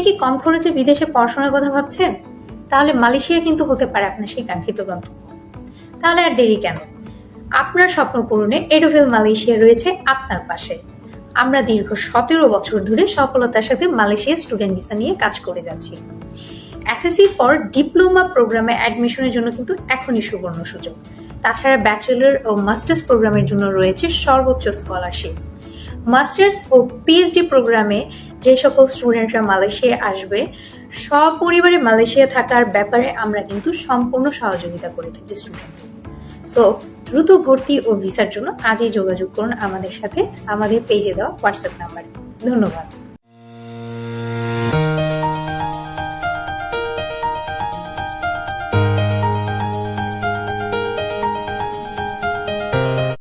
কি কম খরচে বিদেশে পড়াশোনার কথা ভাবছেন? তাহলে মালয়েশিয়া কিন্তু হতে পারে আপনার সেই কাঙ্ক্ষিত গন্তব্য। তাহলে আর দেরি কেন? আপনার স্বপ্ন পূরণে এডুভেল মালয়েশিয়া রয়েছে আপনার পাশে। আমরা দীর্ঘ 17 বছর ধরে সফলতার সাথে মালয়েশিয়া স্টুডেন্ট ভিসা নিয়ে কাজ করে যাচ্ছি। এসএসসি পর ডিপ্লোমা প্রোগ্রামে অ্যাডমিশনের জন্য কিন্তু এখনই সুবর্ণ সুযোগ। তাছাড়া ব্যাচেলর ও মাস্টার্স প্রোগ্রামের জন্য রয়েছে সর্বোচ্চ স্কলারশিপ। মাস্টার্স ও পিএইচডি প্রোগ্রামে যে সকল স্টুডেন্টরা মালয়েশিয়া আসবে, সপরিবারে মালয়েশিয়া থাকার ব্যাপারে আমরা কিন্তু সম্পূর্ণ সহযোগিতা করে থাকি স্টুডেন্টদের। সো দ্রুত ভর্তি ও ভিসার জন্য আজই যোগাযোগ করুন আমাদের সাথে আমাদের পেজে দেওয়া হোয়াটসঅ্যাপ নাম্বারে। ধন্যবাদ।